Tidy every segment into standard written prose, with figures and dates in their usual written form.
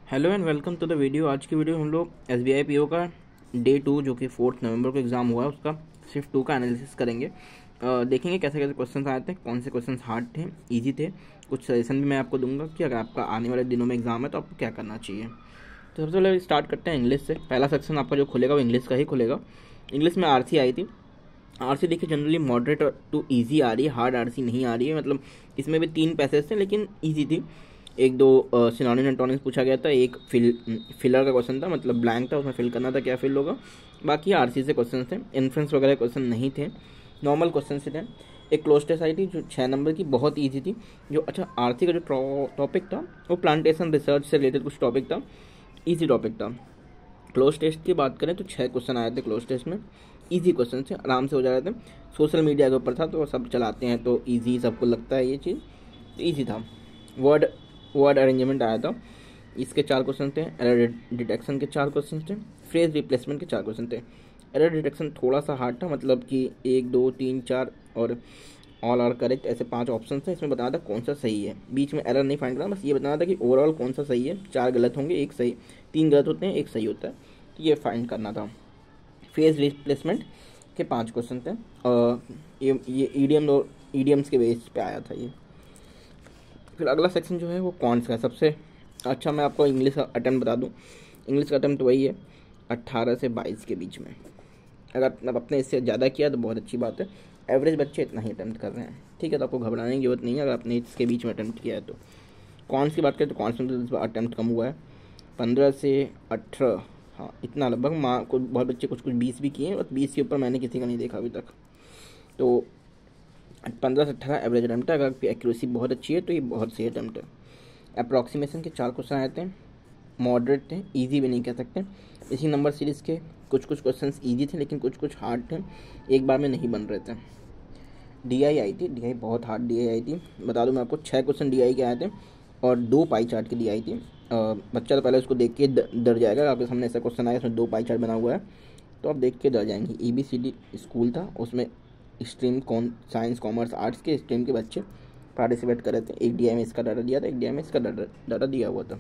Hello and welcome to the video. आज की video हम लोग SBI PO का डे 2 जो कि 4 नवंबर को एग्ज़ाम हुआ है उसका शिफ्ट 2 का एनालिसिस करेंगे। देखेंगे कैसे कैसे क्वेश्चंस आए थे, कौन से क्वेश्चंस हार्ड थे, इजी थे। कुछ सजेशन भी मैं आपको दूंगा कि अगर आपका आने वाले दिनों में एग्ज़ाम है तो आपको क्या करना चाहिए। तो सबसे पहले स्टार्ट करते हैं इंग्लिश से। पहला सेक्शन आपका जो खुलेगा वो इंग्लिश का ही खुलेगा। इंग्लिश में RC आई थी। RC देखिए जनरली मॉडरेट टू इजी आ रही है, हार्ड RC नहीं आ रही है। मतलब इसमें भी 3 पैसेज थे लेकिन इजी थी। एक दो सिनोनिम एंटोनिम्स पूछा गया था, एक फिलर का क्वेश्चन था, मतलब ब्लैंक था, उसमें फिल करना था क्या फिल होगा। बाकी RC से क्वेश्चन थे, इन्फ्रेंस वगैरह क्वेश्चन नहीं थे, नॉर्मल क्वेश्चन से थे। एक क्लोज टेस्ट आई थी जो 6 नंबर की, बहुत ईजी थी। जो अच्छा RC का जो टॉपिक था वो प्लांटेशन रिसर्च से रिलेटेड कुछ टॉपिक था, ईजी टॉपिक था। क्लोज टेस्ट की बात करें तो 6 क्वेश्चन आए थे क्लोज टेस्ट में, इजी क्वेश्चन थे, आराम से हो जा रहे थे। सोशल मीडिया के ऊपर था तो सब चलाते हैं तो इजी सबको लगता है ये चीज़, तो ईजी था। वर्ड वर्ड अरेंजमेंट आया था, इसके 4 क्वेश्चन थे। एरर डिटेक्शन के 4 क्वेश्चन थे। फ्रेज रिप्लेसमेंट के 4 क्वेश्चन थे। एरर डिटेक्शन थोड़ा सा हार्ड था, मतलब कि 1 2 3 4 और ऑल आर करेक्ट, ऐसे 5 ऑप्शन थे। इसमें बताना था कौन सा सही है, बीच में एरर नहीं फाइंड करना, बस ये बताना था कि ओवरऑल कौन सा सही है। 4 गलत होंगे, एक सही, 3 गलत होते हैं, एक सही होता है, तो ये फाइंड करना था। फेज रिप्लेसमेंट के 5 क्वेश्चन थे। ये ईडियम्स के बेस पे आया था ये। फिर अगला सेक्शन जो है वो कॉन्स का। सबसे अच्छा मैं आपको इंग्लिश का अटेम्प्ट बता दूं। इंग्लिश का अटेम्प्ट वही है 18 से 22 के बीच में। अगर आप अपने इससे ज़्यादा किया तो बहुत अच्छी बात है। एवरेज बच्चे इतना ही अटेम्प्ट कर रहे हैं, ठीक है, तो आपको घबराने की जरूरत नहीं है अगर आपने इसके बीच में अटेम्प्ट किया है तो। कॉन्स की बात करें तो कॉन्स में तो इस बार अटेम्प्ट कम हुआ है, 15 से 18, हाँ इतना लगभग। माँ को बहुत बच्चे कुछ 20 भी किए हैं, और 20 के ऊपर मैंने किसी का नहीं देखा अभी तक। तो 15 से 18 एवरेज अटैम्प्ट है। अगर आपकी एक्यूरेसी बहुत अच्छी है तो ये बहुत सही अटैम्प्ट है। अप्रॉक्सीमेशन के 4 क्वेश्चन आए थे, मॉडरेट थे, इजी भी नहीं कह सकते। इसी नंबर सीरीज़ के कुछ क्वेश्चन इजी थे लेकिन कुछ हार्ड थे, एक बार में नहीं बन रहे थे। DI आई थी, DI बहुत हार्ड DI आई थी। बता दूं मैं आपको, 6 क्वेश्चन DI के आए थे और 2 पाई चार्ट की DI थी। बच्चा तो पहले उसको देख के डर जाएगा। आपके सामने ऐसा क्वेश्चन आया उसमें 2 पाई चार्ट बना हुआ है तो आप देख के डर जाएंगे। EBCD स्कूल था, उसमें स्ट्रीम साइंस कॉमर्स आर्ट्स के स्ट्रीम के बच्चे पार्टिसिपेट कर रहे थे। एक DI में इसका डाटा दिया था, एक DI में इसका डाटा दिया हुआ था।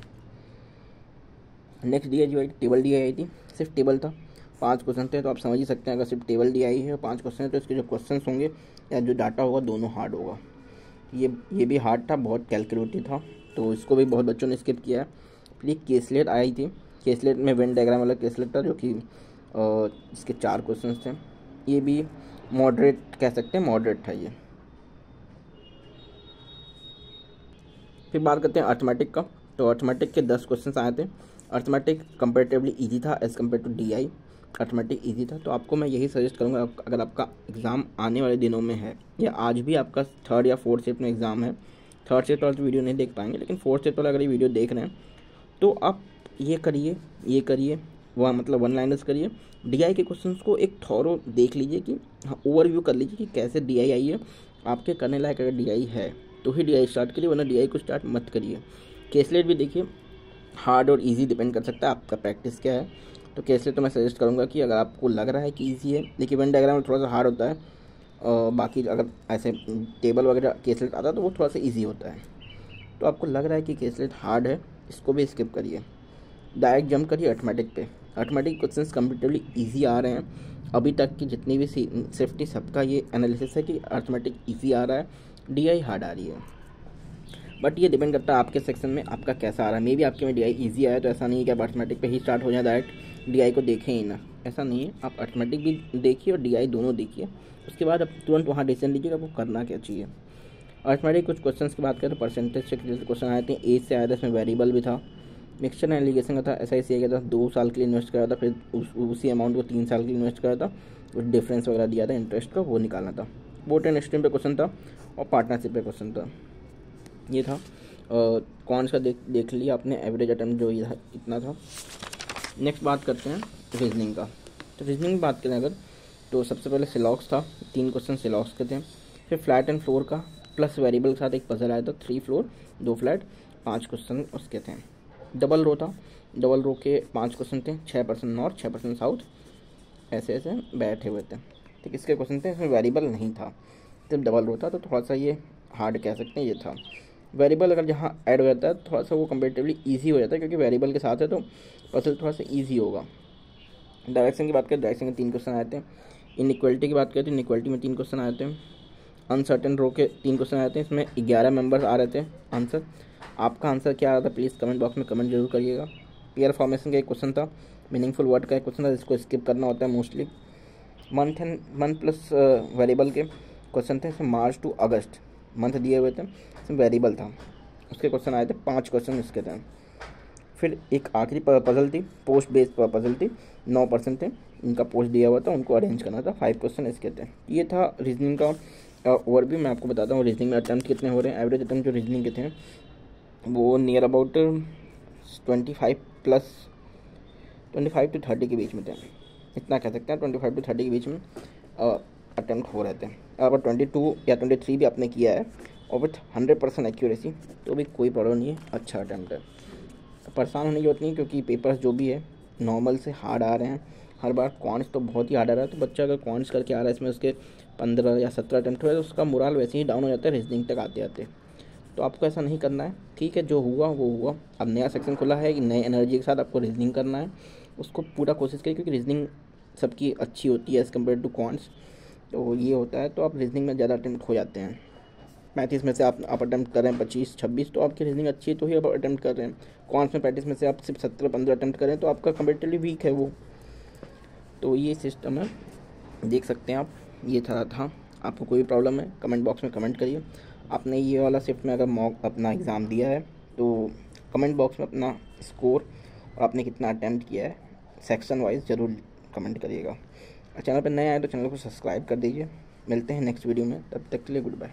नेक्स्ट DI जो आई टेबल DI आई थी, सिर्फ टेबल था, 5 क्वेश्चन थे। तो आप समझ ही सकते हैं अगर सिर्फ टेबल DI है और 5 क्वेश्चन है तो इसके जो क्वेश्चन होंगे या जो डाटा होगा दोनों हार्ड होगा। ये भी हार्ड था, बहुत कैलकुलेटिव था, तो इसको भी बहुत बच्चों ने स्किप किया है। फिर एक केसलेट आई थी, केसलेट में वेन डायग्राम वाला केसलेट था जो कि इसके 4 क्वेश्चन थे। ये भी मॉडरेट कह सकते हैं, मॉडरेट था ये। फिर बात करते हैं अर्थमेटिक का। तो अर्थमेटिक के 10 क्वेश्चन आए थे। अर्थमेटिक कंपेरेटिवली इजी था as compare to DI। Arithmetic easy था, तो आपको मैं यही सजेस्ट करूँगा अगर आपका एग्ज़ाम आने वाले दिनों में है या आज भी आपका 3rd या 4th शिफ्ट में एग्ज़ाम है। 3rd शिफ्ट वाला तो वीडियो नहीं देख पाएंगे, लेकिन 4th शिफ्ट वाला अगर ये वीडियो देख रहे हैं तो आप ये करिए वह मतलब 1 लाइनर्स करिए। DI के क्वेश्चंस को एक थॉरो देख लीजिए कि हाँ, ओवरव्यू कर लीजिए कि कैसे DI आई है। आपके करने लायक अगर DI है तो ही DI स्टार्ट करिए, वरना DI को स्टार्ट मत करिए। केसलेट भी देखिए, हार्ड और इजी डिपेंड कर सकता है आपका प्रैक्टिस क्या है। तो केसलेट तो मैं सजेस्ट करूँगा कि अगर आपको लग रहा है कि ईजी है, देखिए वेन डायग्राम थोड़ा सा हार्ड होता है, और बाकी अगर ऐसे टेबल वगैरह केसलेट आता है तो वो थोड़ा सा ईजी होता है। तो आपको लग रहा है कि केसलेट हार्ड है, इसको भी स्किप करिए, डायरेक्ट जंप करिए अर्थमेटिक पे। अर्थमेटिक क्वेश्चंस कंपेरेटिवली इजी आ रहे हैं। अभी तक की जितनी भी सेफ्टी सबका ये एनालिसिस है कि अर्थमेटिक इजी आ रहा है, DI हार्ड आ रही है। बट ये डिपेंड करता है आपके सेक्शन में आपका कैसा आ रहा है। मे भी आपके में DI इजी आया तो ऐसा नहीं है कि आप अर्थमेटिक पे ही स्टार्ट हो जाए, डायरेक्ट DI को देखें ही ना, ऐसा नहीं है। आप अर्थमेटिक भी देखिए और DI दोनों देखिए, उसके बाद आप तुरंत वहाँ डिसीजन लीजिए आपको करना क्या चाहिए। अर्थमेटिक कुछ क्वेश्चन की बात करें तो परसेंटेज से क्वेश्चन आए थे, एज से आया था, इसमें वेरिएबल भी था। मिक्सचर एंड एलिगेशन का था, SIC गया था, 2 साल के लिए इन्वेस्ट करा था, फिर उसी अमाउंट को 3 साल के लिए इन्वेस्ट करा था, कुछ डिफरेंस वगैरह दिया था इंटरेस्ट का, वो निकालना था। बोट एंड स्ट्रीम पे क्वेश्चन था और पार्टनरशिप पे क्वेश्चन था, ये था। कौन सा देख लिया आपने, एवरेज अटेम्प्ट जो ये इतना था। नेक्स्ट बात करते हैं रीजनिंग का। तो रीजनिंग की बात करें अगर तो सबसे पहले सिलॉक्स था, 3 क्वेश्चन सिलॉक्स के थे। फिर फ्लैट एंड फ्लोर का प्लस वेरिएबल के साथ एक पजल आया था, 3 फ्लोर 2 फ्लैट, 5 क्वेश्चन उसके थे। डबल रो था, डबल रो के 5 क्वेश्चन थे, 6% नॉर्थ 6% साउथ, ऐसे ऐसे बैठे हुए थे, ठीक, इसके क्वेश्चन थे। इसमें वेरिएबल नहीं था, जब डबल रो था तो थोड़ा सा ये हार्ड कह सकते हैं ये था। वेरिएबल अगर जहाँ ऐड हो जाता है थोड़ा सा वो कंपेरेटिवली ईजी हो जाता है, क्योंकि वेरिएबल के साथ है तो पजल थोड़ा सा ईजी होगा। डायरेक्शन की बात करें, डायरेक्शन के 3 क्वेश्चन आए थे। इनइक्वालिटी की बात करें तो इनइक्वालिटी में 3 क्वेश्चन आए थे। अनसर्टेन रो के 3 क्वेश्चन आए थे, इसमें 11 मेंबर्स आ रहे थे आंसर। आपका आंसर क्या आ रहा था प्लीज़ कमेंट बॉक्स में कमेंट जरूर करिएगा। पेयर फॉर्मेशन का एक क्वेश्चन था, मीनिंगफुल वर्ड का एक क्वेश्चन था जिसको स्किप करना होता है मोस्टली। मंथ प्लस वेरिएबल के क्वेश्चन थे, इसमें मार्च टू अगस्त मंथ दिए हुए थे, इसमें वेरिएबल था, उसके क्वेश्चन आए थे। 5 क्वेश्चन इसके थे। फिर एक आखिरी पजल थी, पोस्ट बेस्ड पजल थी, 9% थे, इनका पोस्ट दिया हुआ था, उनको अरेंज करना था। 5 क्वेश्चन इसके थे। ये था रीजनिंग का ओवरव्यू। मैं आपको बताता हूँ रीजनिंग में अटैम्प्ट कितने हो रहे हैं। एवरेज अटैम्प्ट जो रीजनिंग के थे वो नियर अबाउट 25 to 30 के बीच में थे, इतना कह सकते हैं। 25 to 30 के बीच में अटैम्प्ट हो रहे थे। अगर 22 या 23 भी आपने किया है और विथ 100% एक्यूरेसी तो भी कोई प्रॉब्लम नहीं है, अच्छा अटैम्प्ट है। परेशान होने की जरूरत नहीं, क्योंकि पेपर्स जो भी है नॉर्मल से हार्ड आ रहे हैं हर बार। कॉन्स तो बहुत ही हार्ड आ रहा है, तो बच्चा अगर कॉन्स करके आ रहा है इसमें उसके 15 या 17 अटैम्प्ट हो रहे हैं तो उसका मोरल वैसे ही डाउन हो जाता है रीजनिंग तक आते आते। तो आपको ऐसा नहीं करना है, ठीक है, जो हुआ वो हुआ। अब नया सेक्शन खुला है कि नए एनर्जी के साथ आपको रीजनिंग करना है, उसको पूरा कोशिश करिए, क्योंकि रीजनिंग सबकी अच्छी होती है एज़ कम्पेयर टू कॉन्स। तो ये होता है, तो आप रीजनिंग में ज़्यादा अटैम्प्ट हो जाते हैं। 35 में से आप अटैम्प्ट कर रहे हैं 25-26, तो आपकी रीजनिंग अच्छी है तो ही आप अटैम्प्ट कर रहे हैं। कॉन्स में 35 में से आप सिर्फ 17-15 अटैम्प्ट करें तो आपका कंपेरेटिवली वीक है वो। तो ये सिस्टम है, देख सकते हैं आप। ये था आपको कोई प्रॉब्लम है कमेंट बॉक्स में कमेंट करिए। आपने ये वाला शिफ्ट में अगर मॉक अपना एग्ज़ाम दिया है तो कमेंट बॉक्स में अपना स्कोर और आपने कितना अटैम्प्ट किया है सेक्शन वाइज ज़रूर कमेंट करिएगा। चैनल पर नए आए तो चैनल को सब्सक्राइब कर दीजिए। मिलते हैं नेक्स्ट वीडियो में, तब तक के लिए गुड बाय।